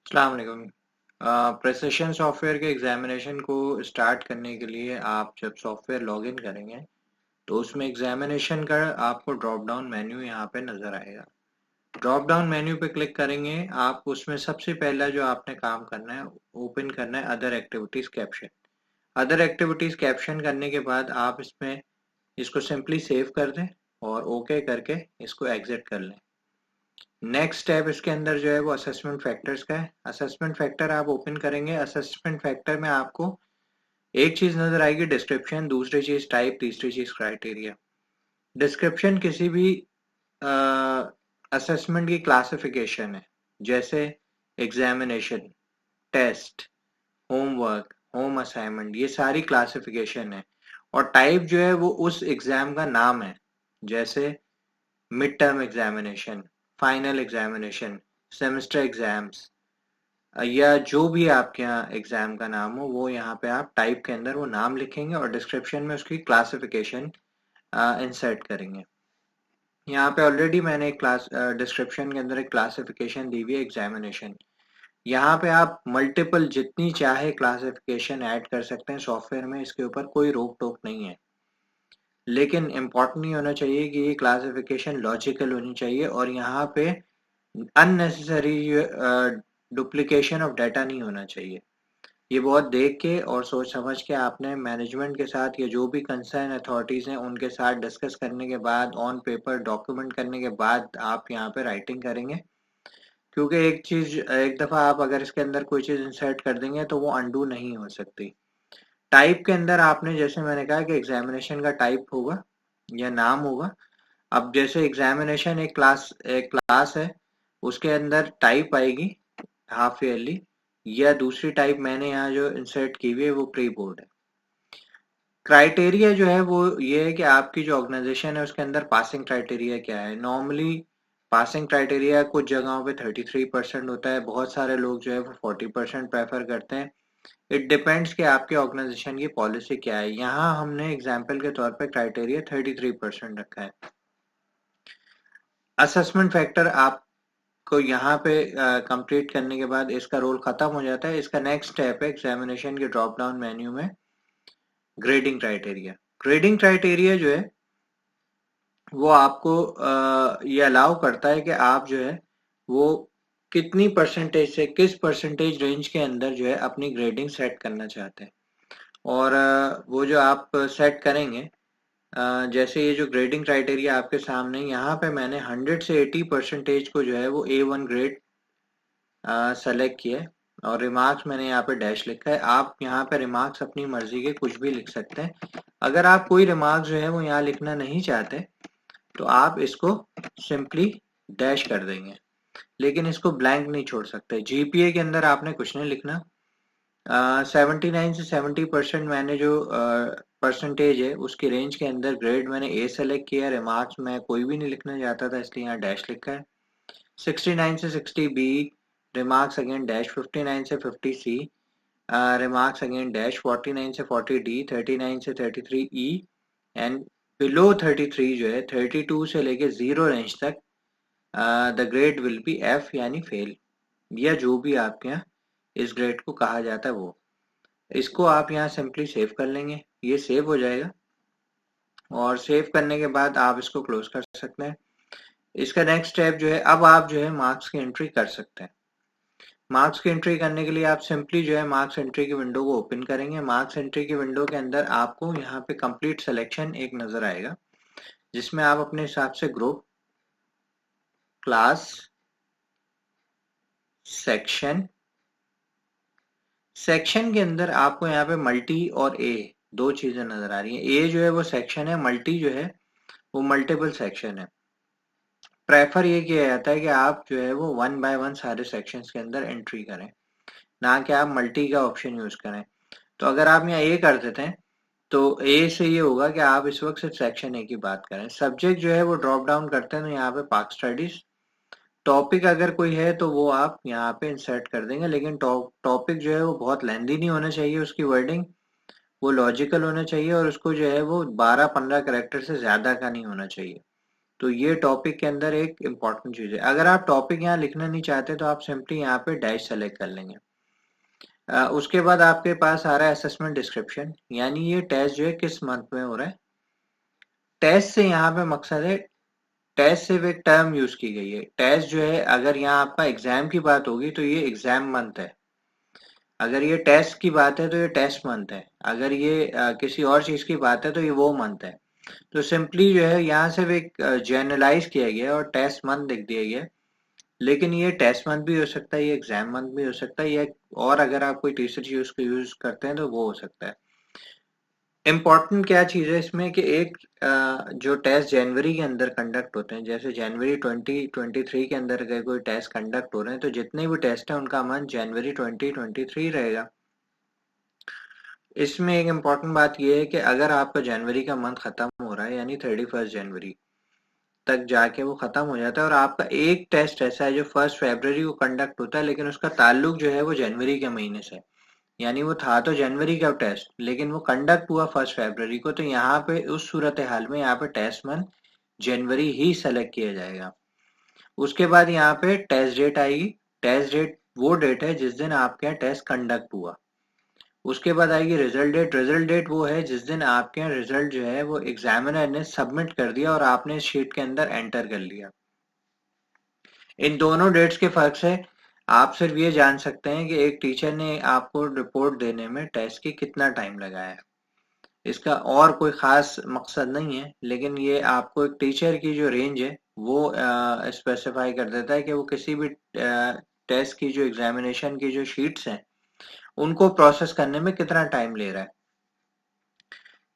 अस्सलाम वालेकुम। Precision software के एग्जामिनेशन को स्टार्ट करने के लिए आप जब सॉफ्टवेयर लॉगिन करेंगे तो उसमें एग्जामिनेशन का आपको ड्रॉप डाउन मेन्यू यहाँ पे नज़र आएगा। ड्रॉप डाउन मेन्यू पे क्लिक करेंगे आप, उसमें सबसे पहला जो आपने काम करना है, ओपन करना है other activities caption. Other activities caption करने के बाद आप इसमें इसको सिंपली सेव कर दें और ओके करके इसको एग्जिट कर लें। नेक्स्ट स्टेप इसके अंदर जो है वो असेसमेंट फैक्टर्स का है। असेसमेंट फैक्टर आप ओपन करेंगे। असेसमेंट फैक्टर में आपको एक चीज नजर आएगी डिस्क्रिप्शन, दूसरी चीज टाइप, तीसरी चीज क्राइटेरिया। डिस्क्रिप्शन किसी भी असेसमेंट की क्लासिफिकेशन है, जैसे examination, test, homework, home assignment, ये सारी क्लासिफिकेशन है। और टाइप जो है वो उस एग्जाम का नाम है, जैसे mid term examination, final examination, semester exams, या जो भी आपके यहाँ एग्जाम का नाम हो वो यहाँ पे आप टाइप के अंदर वो नाम लिखेंगे और डिस्क्रिप्शन में उसकी क्लासिफिकेशन इंसर्ट करेंगे। यहाँ पे ऑलरेडी मैंने एक क्लास डिस्क्रिप्शन के अंदर एक क्लासिफिकेशन दी हुई है, एग्जामिनेशन। यहाँ पे आप मल्टीपल जितनी चाहे क्लासिफिकेशन ऐड कर सकते हैं सॉफ्टवेयर में, इसके ऊपर कोई रोक टोक नहीं है। लेकिन इम्पोर्टेंट नहीं होना चाहिए कि ये क्लासिफिकेशन लॉजिकल होनी चाहिए, और यहाँ पे अननेसेसरी डुप्लीकेशन ऑफ डाटा नहीं होना चाहिए। ये बहुत देख के और सोच समझ के आपने मैनेजमेंट के साथ या जो भी कंसर्न अथॉरिटीज हैं उनके साथ डिस्कस करने के बाद, ऑन पेपर डॉक्यूमेंट करने के बाद आप यहाँ पे राइटिंग करेंगे। क्योंकि एक चीज, एक दफा आप अगर इसके अंदर कोई चीज इंसर्ट कर देंगे तो वो अनडू नहीं हो सकती। टाइप के अंदर आपने, जैसे मैंने कहा कि एग्जामिनेशन का टाइप होगा या नाम होगा। अब जैसे एग्जामिनेशन एक क्लास है, उसके अंदर टाइप आएगी हाफ ईयरली, या दूसरी टाइप मैंने यहाँ जो इंसर्ट की हुई है वो प्री बोर्ड है। क्राइटेरिया जो है वो ये है कि आपकी जो ऑर्गेनाइजेशन है उसके अंदर पासिंग क्राइटेरिया क्या है। नॉर्मली पासिंग क्राइटेरिया कुछ जगहों पे 33% होता है, बहुत सारे लोग जो है वो 40% प्रेफर करते हैं। इट डिपेंड्स कि आपके ऑर्गेनाइजेशन की पॉलिसी क्या है। यहाँ हमने एग्जाम्पल के तौर पे क्राइटेरिया 33% रखा है। असेसमेंट फैक्टर आपको यहाँ पे कंप्लीट करने के बाद इसका रोल खत्म हो जाता है। इसका नेक्स्ट स्टेप है एग्जामिनेशन के ड्रॉप डाउन मेन्यू में ग्रेडिंग क्राइटेरिया। ग्रेडिंग क्राइटेरिया जो है वो आपको ये अलाउ करता है कि आप जो है वो कितनी परसेंटेज से किस परसेंटेज रेंज के अंदर जो है अपनी ग्रेडिंग सेट करना चाहते हैं। और वो जो आप सेट करेंगे, जैसे ये जो ग्रेडिंग क्राइटेरिया आपके सामने, यहाँ पे मैंने 100 से 80% को जो है वो A1 ग्रेड सेलेक्ट किया है। और रिमार्क्स मैंने यहाँ पे डैश लिखा है। आप यहाँ पे रिमार्क्स अपनी मर्जी के कुछ भी लिख सकते हैं। अगर आप कोई रिमार्क्स जो है वो यहाँ लिखना नहीं चाहते तो आप इसको सिंपली डैश कर देंगे, लेकिन इसको ब्लैंक नहीं छोड़ सकते। जीपीए के अंदर आपने कुछ नहीं लिखना। 79 से 70% मैंने जो परसेंटेज है उसकी रेंज के अंदर ग्रेड मैंने ए सेलेक्ट किया। रिमार्क्स मैं कोई भी नहीं लिखना चाहता था, इसलिए यहाँ डैश लिखा है। 69 से 60 बी, रिमार्क्स अगेन डैश। 59 से 50 सी, रिमार्क्स अगेन डैश। 49 से 40 डी, 39 से 33 ई, एंड बिलो 33 जो है 32 से लेके 0 रेंज तक the grade will be F यानी फेल, या जो भी आपके यहाँ इस ग्रेड को कहा जाता है वो। इसको आप यहाँ सिंपली सेव कर लेंगे, ये सेव हो जाएगा। और सेव करने के बाद आप इसको क्लोज कर सकते हैं। इसका नेक्स्ट स्टेप जो है, अब आप जो है मार्क्स की एंट्री कर सकते हैं। मार्क्स की एंट्री करने के लिए आप सिंपली जो है मार्क्स एंट्री की विंडो को ओपन करेंगे। मार्क्स एंट्री की विंडो के अंदर आपको यहाँ पे कंप्लीट सिलेक्शन एक नजर आएगा, जिसमें आप अपने हिसाब से ग्रुप, क्लास, सेक्शन, सेक्शन के अंदर आपको यहाँ पे मल्टी और ए दो चीजें नजर आ रही हैं। ए जो है वो सेक्शन है, मल्टी जो है वो मल्टीपल सेक्शन है। प्रेफर ये किया जाता है कि आप जो है वो 1 बाय 1 सारे सेक्शंस के अंदर एंट्री करें, ना कि आप मल्टी का ऑप्शन यूज करें। तो अगर आप यहाँ ए कर देते हैं तो ए से ये होगा कि आप इस वक्त सिर्फ सेक्शन ए की बात करें। सब्जेक्ट जो है वो ड्रॉप डाउन करते हैं तो यहाँ पे पाक स्टडीज। टॉपिक अगर कोई है तो वो आप यहाँ पे इंसर्ट कर देंगे, लेकिन टॉपिक जो है वो बहुत लेंदी नहीं होना चाहिए, उसकी वर्डिंग वो लॉजिकल होना चाहिए, और उसको जो है वो 12-15 कैरेक्टर से ज्यादा का नहीं होना चाहिए। तो ये टॉपिक के अंदर एक इम्पॉर्टेंट चीज है। अगर आप टॉपिक यहाँ लिखना नहीं चाहते तो आप सिंपली यहाँ पे डैश सेलेक्ट कर लेंगे। उसके बाद आपके पास आ रहा है असेसमेंट डिस्क्रिप्शन, यानी ये टेस्ट जो है किस मंथ में हो रहा है। टेस्ट से यहाँ पे मकसद है, टेस्ट सिर्फ एक टर्म यूज की गई है। टेस्ट जो है, अगर यहाँ आपका एग्जाम की बात होगी तो ये एग्जाम मंथ है, अगर ये टेस्ट की बात है तो ये टेस्ट मंथ है, अगर ये किसी और चीज की बात है तो ये वो मंथ है। तो सिंपली जो है यहाँ सिर्फ एक जनरलाइज किया गया है और टेस्ट मंथ लिख दिया गया है। लेकिन ये टेस्ट मंथ भी हो सकता है, ये एग्जाम मंथ भी हो सकता है, ये और अगर आप कोई तीसरी चीज को यूज करते हैं तो वो हो सकता है। इम्पॉर्टेंट क्या चीज है इसमें कि एक जो टेस्ट जनवरी के अंदर कंडक्ट होते हैं, जैसे जनवरी 2023 के अंदर अगर कोई टेस्ट कंडक्ट हो रहे हैं तो जितने भी टेस्ट हैं उनका मंथ जनवरी 2023 रहेगा। इसमें एक इम्पॉर्टेंट बात यह है कि अगर आपका जनवरी का मंथ खत्म हो रहा है, यानी 31 जनवरी तक जाके वो खत्म हो जाता है, और आपका एक टेस्ट ऐसा है जो 1 फरवरी को कंडक्ट होता है, लेकिन उसका ताल्लुक जो है वो जनवरी के महीने से, यानी वो था तो जनवरी का टेस्ट लेकिन वो कंडक्ट हुआ 1 फरवरी को, तो यहाँ पे उस सूरत हाल में यहाँ पे टेस्ट मंथ जनवरी ही सेलेक्ट किया जाएगा। उसके बाद यहाँ पे टेस्ट डेट आएगी। टेस्ट डेट वो डेट है जिस दिन आपके यहाँ टेस्ट कंडक्ट हुआ। उसके बाद आएगी रिजल्ट डेट। रिजल्ट डेट वो है जिस दिन आपके यहाँ रिजल्ट जो है वो एग्जामिनर ने सबमिट कर दिया और आपने शीट के अंदर एंटर कर लिया। इन दोनों डेट्स के फर्क से आप सिर्फ ये जान सकते हैं कि एक टीचर ने आपको रिपोर्ट देने में टेस्ट की कितना टाइम लगाया है। इसका और कोई खास मकसद नहीं है, लेकिन ये आपको एक टीचर की जो रेंज है वो स्पेसिफाई कर देता है कि वो किसी भी टेस्ट की जो एग्जामिनेशन की जो शीट्स हैं उनको प्रोसेस करने में कितना टाइम ले रहा है।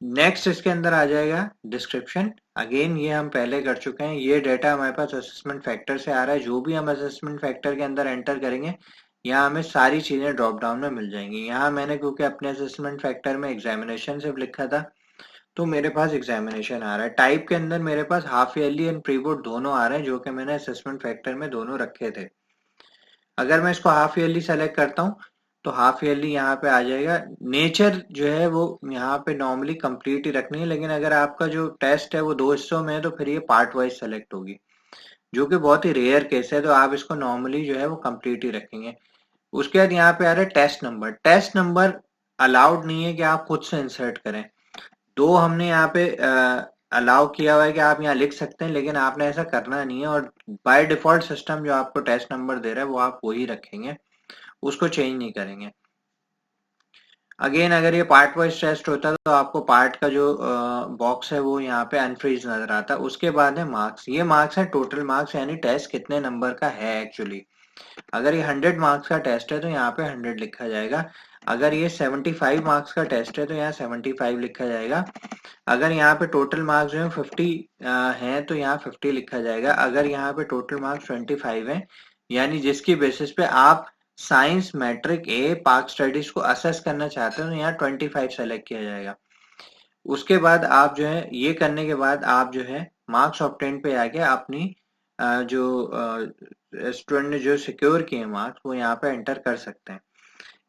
नेक्स्ट इसके अंदर आ जाएगा डिस्क्रिप्शन। अगेन ये हम पहले कर चुके हैं, ये डेटा हमारे पास असेसमेंट फैक्टर से आ रहा है। जो भी हम असेसमेंट फैक्टर के अंदर एंटर करेंगे यहाँ हमें सारी चीजें ड्रॉप डाउन में मिल जाएंगी। यहाँ मैंने क्योंकि अपने असेसमेंट फैक्टर में एग्जामिनेशन सिर्फ लिखा था तो मेरे पास एग्जामिनेशन आ रहा है। टाइप के अंदर मेरे पास half yearly and pre board दोनों आ रहे हैं, जो कि मैंने असेसमेंट फैक्टर में दोनों रखे थे। अगर मैं इसको हाफ ईयरली सेलेक्ट करता हूँ तो हाफ ईयरली यहाँ पे आ जाएगा। नेचर जो है वो यहाँ पे नॉर्मली कंप्लीट ही रखनी है, लेकिन अगर आपका जो टेस्ट है वो 2 हिस्सों में है तो फिर ये पार्ट वाइज सेलेक्ट होगी, जो कि बहुत ही रेयर केस है, तो आप इसको नॉर्मली जो है वो कंप्लीट ही रखेंगे। उसके बाद यहाँ पे आ रहा है test number. Test number allowed नहीं है कि आप खुद से इंसर्ट करें। दो हमने यहाँ पे अलाउ किया हुआ है कि आप यहाँ लिख सकते हैं, लेकिन आपने ऐसा करना नहीं है, और बाय डिफॉल्ट सिस्टम जो आपको टेस्ट नंबर दे रहा है वो आप वही रखेंगे, उसको चेंज नहीं करेंगे। अगेन अगर ये पार्ट वाइज टेस्ट होता तो आपको पार्ट का जो बॉक्स है वो यहाँ पे अनफ्रीज नजर आता। उसके बाद है मार्क्स। ये मार्क्स है टोटल मार्क्स, यानी टेस्ट कितने नंबर का है एक्चुअली। अगर ये 100 मार्क्स का टेस्ट है तो यहाँ पे 100 लिखा जाएगा। अगर ये 75 मार्क्स का टेस्ट है तो यहाँ 75 लिखा जाएगा। अगर यहाँ पे टोटल मार्क्स जो है 50 हैं तो यहाँ 50 लिखा जाएगा। अगर यहाँ पे टोटल मार्क्स 25 हैं, यानी जिसकी बेसिस पे आप साइंस मैट्रिक ए पार्क स्टडीज को असेस करना चाहते हो तो यहाँ 25 सेलेक्ट किया जाएगा। उसके बाद आप जो है ये करने के बाद आप जो है मार्क्स ऑब्टेन पे आके अपनी जो स्टूडेंट ने जो सिक्योर किए मार्क्स वो यहाँ पे एंटर कर सकते हैं।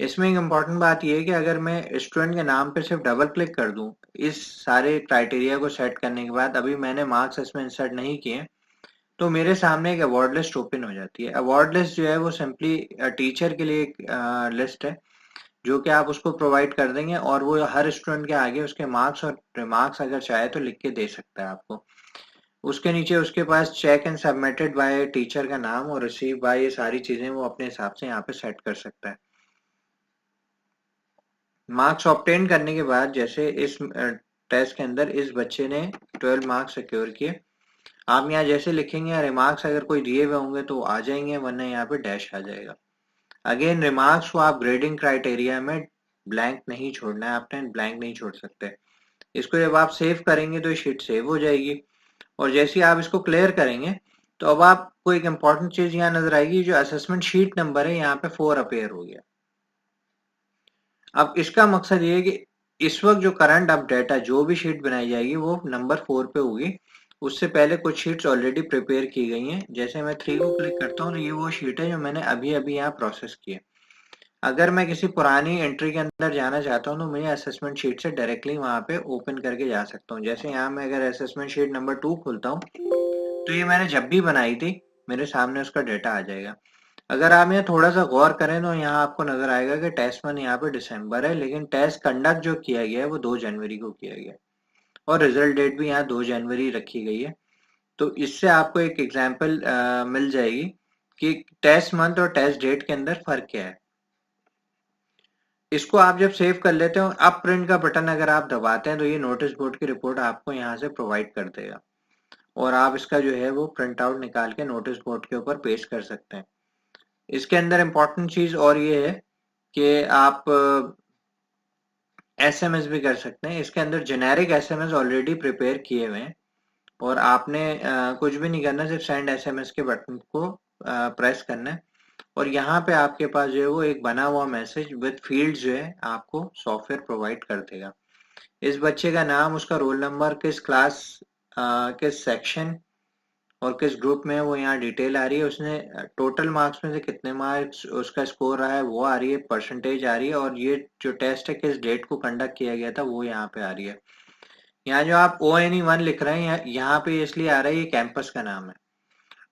इसमें एक इम्पॉर्टेंट बात यह है कि अगर मैं स्टूडेंट के नाम पे सिर्फ डबल क्लिक कर दूं इस सारे क्राइटेरिया को सेट करने के बाद, अभी मैंने मार्क्स इसमें इंसर्ट नहीं किए, तो मेरे सामने एक अवार्ड लिस्ट ओपन हो जाती है। अवार्ड लिस्ट जो है वो सिंपली टीचर के लिए एक लिस्ट है जो कि आप उसको प्रोवाइड कर देंगे, और वो हर स्टूडेंट के आगे उसके मार्क्स और रिमार्क्स अगर चाहे तो लिख के दे सकता है आपको। उसके नीचे उसके पास check and submitted by teacher का नाम और रिसीव बाय, ये सारी चीजें वो अपने हिसाब से यहाँ पे सेट कर सकता है। मार्क्स ऑब्टेन करने के बाद जैसे इस टेस्ट के अंदर इस बच्चे ने 12 मार्क्स सिक्योर किए, आप यहाँ जैसे लिखेंगे रिमार्क्स अगर कोई दिए हुए होंगे तो आ जाएंगे, वरना यहाँ पे डैश आ जाएगा। अगेन रिमार्क्स को आप ग्रेडिंग क्राइटेरिया में ब्लैंक नहीं छोड़ना है, आपने ब्लैंक नहीं छोड़ सकते। इसको जब आप सेव करेंगे तो शीट सेव हो जाएगी, और जैसे ही आप इसको क्लियर करेंगे तो अब आपको एक इम्पॉर्टेंट चीज यहाँ नजर आएगी, जो असेसमेंट शीट नंबर है यहाँ पे 4 अपेयर हो गया। अब इसका मकसद ये है कि इस वक्त जो करंट अब डेटा जो भी शीट बनाई जाएगी वो नंबर 4 पे होगी। उससे पहले कुछ शीट्स ऑलरेडी प्रिपेयर की गई हैं। जैसे मैं 3 को क्लिक करता हूँ तो ये वो शीट है जो मैंने अभी अभी यहाँ प्रोसेस की है। अगर मैं किसी पुरानी एंट्री के अंदर जाना चाहता हूँ तो मैं असेसमेंट शीट से डायरेक्टली वहां पे ओपन करके जा सकता हूँ। जैसे यहाँ मैं अगर असेसमेंट शीट नंबर 2 खोलता हूँ तो ये मैंने जब भी बनाई थी मेरे सामने उसका डेटा आ जाएगा। अगर आप यहाँ थोड़ा सा गौर करें तो यहाँ आपको नजर आएगा कि टेस्ट 1 यहाँ पे दिसंबर है, लेकिन टेस्ट कंडक्ट जो किया गया है वो 2 जनवरी को किया गया है और रिजल्ट डेट भी यहाँ 2 जनवरी रखी गई है। तो इससे आपको एक एग्जाम्पल मिल जाएगी कि टेस्ट मंथ और टेस्ट डेट के अंदर फर्क क्या है। इसको आप जब सेव कर लेते हो, अब प्रिंट का बटन अगर आप दबाते हैं तो ये नोटिस बोर्ड की रिपोर्ट आपको यहाँ से प्रोवाइड कर देगा और आप इसका जो है वो प्रिंट आउट निकाल के नोटिस बोर्ड के ऊपर पेस्ट कर सकते हैं। इसके अंदर इम्पोर्टेंट चीज और ये है कि आप एसएमएस भी कर सकते हैं। इसके अंदर जेनेरिक एसएमएस ऑलरेडी प्रिपेयर किए हुए हैं और आपने कुछ भी नहीं करना, सिर्फ सेंड एसएमएस के बटन को प्रेस करना है और यहाँ पे आपके पास जो है वो एक बना हुआ मैसेज विद फील्ड जो है आपको सॉफ्टवेयर प्रोवाइड कर देगा। इस बच्चे का नाम, उसका रोल नंबर, किस क्लास, किस सेक्शन और किस ग्रुप में है वो यहाँ डिटेल आ रही है। उसने टोटल मार्क्स में से कितने मार्क्स उसका स्कोर रहा है वो आ रही है, परसेंटेज आ रही है और ये जो टेस्ट है किस डेट को कंडक्ट किया गया था वो यहाँ पे आ रही है। यहाँ जो आप ONE1 लिख रहे हैं यहाँ पे इसलिए आ रहा है, ये कैंपस का नाम है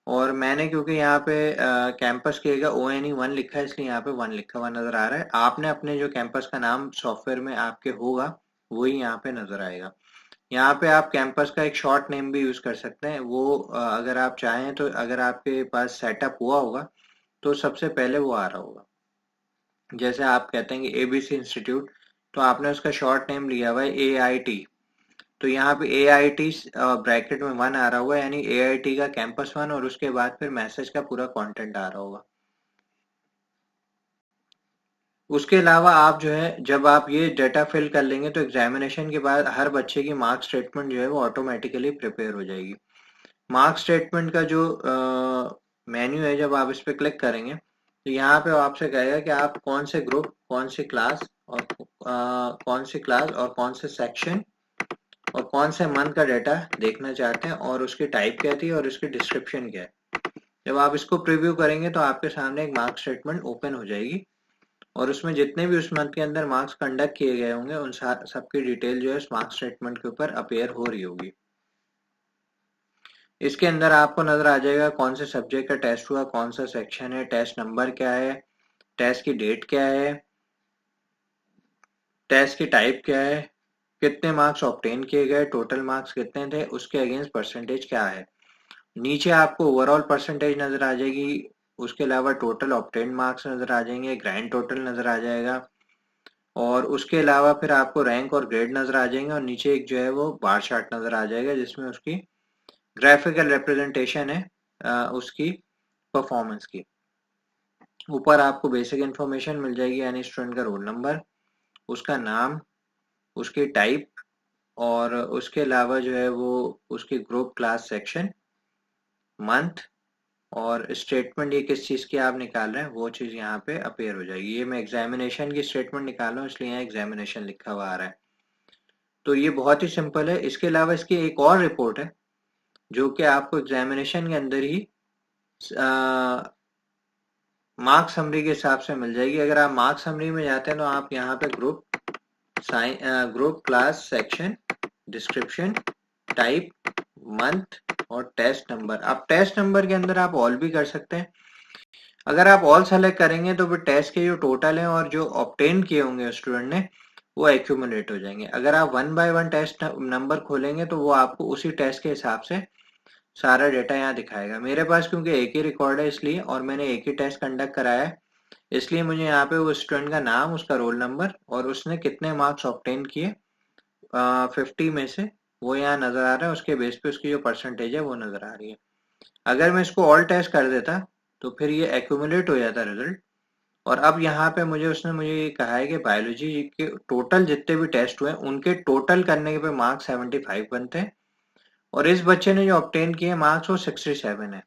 और मैंने क्योंकि यहाँ पे कैंपस की जगह ONE1 लिखा है इसलिए यहाँ पे 1 लिखा हुआ नजर आ रहा है। आपने अपने जो कैंपस का नाम सॉफ्टवेयर में आपके होगा वही यहाँ पे नजर आएगा। यहाँ पे आप कैंपस का एक शॉर्ट नेम भी यूज कर सकते हैं, वो अगर आप चाहें तो अगर आपके पास सेटअप हुआ होगा तो सबसे पहले वो आ रहा होगा। जैसे आप कहते हैं कि ABC इंस्टीट्यूट, तो आपने उसका शॉर्ट नेम लिया हुआ है AIT, तो यहाँ पे AIT ब्रैकेट में 1 आ रहा होगा, यानी AIT का कैंपस 1 और उसके बाद फिर मैसेज का पूरा कंटेंट आ रहा होगा। उसके अलावा आप जो है जब आप ये डेटा फिल कर लेंगे तो एग्जामिनेशन के बाद हर बच्चे की मार्क्स स्टेटमेंट जो है वो ऑटोमेटिकली प्रिपेयर हो जाएगी। मार्क्स स्टेटमेंट का जो मेन्यू है, जब आप इस पर क्लिक करेंगे तो यहाँ पे आपसे कहेगा कि आप कौन से ग्रुप, कौन सी क्लास और कौन से सेक्शन और कौन से मंथ का डेटा देखना चाहते हैं और उसकी टाइप क्या थी और उसकी डिस्क्रिप्शन क्या है। जब आप इसको प्रीव्यू करेंगे तो आपके सामने एक मार्क्स स्टेटमेंट ओपन हो जाएगी और उसमें जितने भी उस मंथ के अंदर मार्क्स कंडक्ट किए गए होंगे उन सबकी डिटेल जो है उस मार्क्स स्टेटमेंट के ऊपर अपीयर हो रही होगी। इसके अंदर आपको नजर आ जाएगा कौन से सब्जेक्ट का टेस्ट हुआ, कौन सा सेक्शन है, टेस्ट नंबर क्या है, टेस्ट की डेट क्या है, टेस्ट की टाइप क्या है, कितने मार्क्स ऑब्टेन किए गए, टोटल मार्क्स कितने थे, उसके अगेंस्ट परसेंटेज क्या है। नीचे आपको ओवरऑल परसेंटेज नजर आ जाएगी, उसके अलावा टोटल ऑब्टेन मार्क्स नजर आ जाएंगे, ग्रैंड टोटल नजर आ जाएगा और उसके अलावा फिर आपको रैंक और ग्रेड नजर आ जाएंगे और नीचे एक जो है वो बार चार्ट नजर आ जाएगा जिसमें उसकी ग्राफिकल रिप्रेजेंटेशन है उसकी परफॉर्मेंस की। ऊपर आपको बेसिक इन्फॉर्मेशन मिल जाएगी, यानी स्टूडेंट का रोल नंबर, उसका नाम, उसकी टाइप और उसके अलावा जो है वो उसकी ग्रुप, क्लास, सेक्शन, मंथ और स्टेटमेंट, ये किस चीज़ की आप निकाल रहे हैं वो चीज़ यहाँ पे अपीयर हो जाएगी। ये मैं एग्जामिनेशन की स्टेटमेंट निकाल रहा हूँ इसलिए यहाँ एग्जामिनेशन लिखा हुआ आ रहा है। तो ये बहुत ही सिंपल है। इसके अलावा इसकी एक और रिपोर्ट है जो कि आपको एग्जामिनेशन के अंदर ही मार्क्स समरी के हिसाब से मिल जाएगी। अगर आप मार्क्स समरी में जाते हैं तो आप यहाँ पे group, class, section, description, type, month और टेस्ट नंबर। अब टेस्ट नंबर के अंदर आप ऑल भी कर सकते हैं। अगर आप ऑल सेलेक्ट करेंगे तो फिर टेस्ट के जो टोटल है और जो ऑब्टेन किए होंगे स्टूडेंट ने वो एक्यूमुलेट हो जाएंगे। अगर आप 1 बाय 1 टेस्ट नंबर खोलेंगे तो वो आपको उसी टेस्ट के हिसाब से सारा डेटा यहाँ दिखाएगा। मेरे पास क्योंकि एक ही रिकॉर्ड है इसलिए, और मैंने एक ही टेस्ट कंडक्ट कराया है इसलिए मुझे यहाँ पे वो स्टूडेंट का नाम, उसका रोल नंबर और उसने कितने मार्क्स ऑब्टेन किए 50 में से वो यहाँ नजर आ रहा है। उसके बेस पे उसकी जो परसेंटेज है वो नजर आ रही है। अगर मैं इसको ऑल टेस्ट कर देता तो फिर ये एक्यूमुलेट हो जाता रिजल्ट। और अब यहाँ पे उसने ये कहा है कि बायोलॉजी के टोटल जितने भी टेस्ट हुए उनके टोटल करने के पे मार्क्स 75 बनते हैं और इस बच्चे ने जो ऑब्टेन किए मार्क्स वो 67 है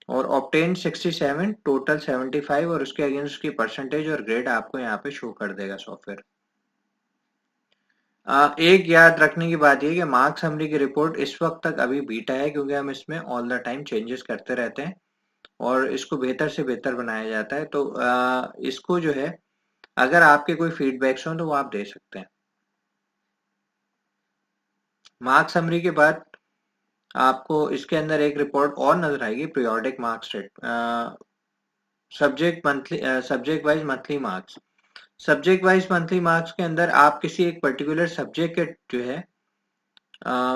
और ऑब्टेन 67, टोटल 75 और उसके अगेंस्ट उसकी परसेंटेज और ग्रेड आपको यहाँ पे शो कर देगा सॉफ्टवेयर। एक याद रखने की बात यह कि मार्क्स समरी की रिपोर्ट इस वक्त तक अभी बीटा है क्योंकि हम इसमें ऑल द टाइम चेंजेस करते रहते हैं और इसको बेहतर से बेहतर बनाया जाता है। तो इसको जो है अगर आपके कोई फीडबैक्स हो तो वो आप दे सकते हैं। मार्क्स समरी के बाद आपको इसके अंदर एक रिपोर्ट और नजर आएगी, periodic marks rate, subject wise monthly marks. Subject wise monthly marks के अंदर आप किसी एक पर्टिकुलर सब्जेक्ट के जो है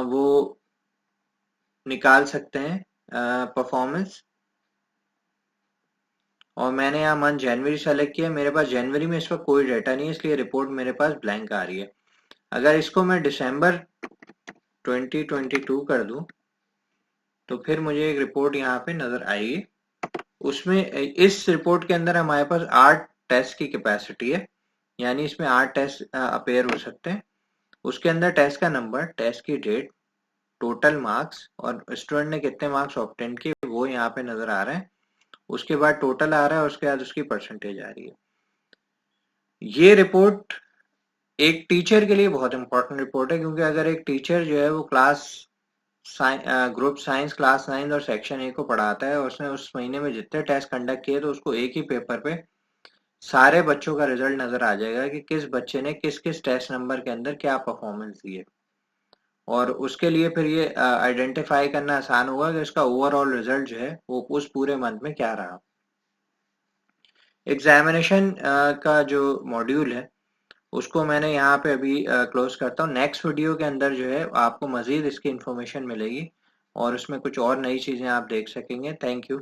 वो निकाल सकते हैं परफॉर्मेंस। और मैंने यहाँ मंथ जनवरी सेलेक्ट किया, मेरे पास जनवरी में इस वक्त कोई डाटा नहीं है, इसलिए रिपोर्ट मेरे पास ब्लैंक आ रही है। अगर इसको मैं दिसंबर 2022 कर दूं तो फिर मुझे एक रिपोर्ट यहाँ पे नजर आएगी। उसमें इस रिपोर्ट के अंदर हमारे पास 8 टेस्ट की कैपेसिटी है, यानी इसमें 8 टेस्ट अपेयर हो सकते हैं। उसके अंदर टेस्ट का नंबर, टेस्ट की डेट, टोटल मार्क्स और स्टूडेंट ने कितने मार्क्स ऑब्टेन किए वो यहाँ पे नजर आ रहे हैं। उसके बाद टोटल आ रहा है, उसके बाद उसकी परसेंटेज आ रही है। ये रिपोर्ट एक टीचर के लिए बहुत इंपॉर्टेंट रिपोर्ट है, क्योंकि अगर एक टीचर जो है वो ग्रुप साइंस क्लास 9 और सेक्शन ए को पढ़ाता है और उसने उस महीने में जितने टेस्ट कंडक्ट किए तो उसको एक ही पेपर पे सारे बच्चों का रिजल्ट नजर आ जाएगा कि किस बच्चे ने किस किस टेस्ट नंबर के अंदर क्या परफॉर्मेंस दी है। और उसके लिए फिर ये आइडेंटिफाई करना आसान होगा कि इसका ओवरऑल रिजल्ट जो है वो उस पूरे मंथ में क्या रहा। एग्जामिनेशन का जो मॉड्यूल है उसको मैंने यहाँ पे अभी क्लोज करता हूँ। नेक्स्ट वीडियो के अंदर जो है आपको मजीद इसकी इंफॉर्मेशन मिलेगी और उसमें कुछ और नई चीजें आप देख सकेंगे। Thank you.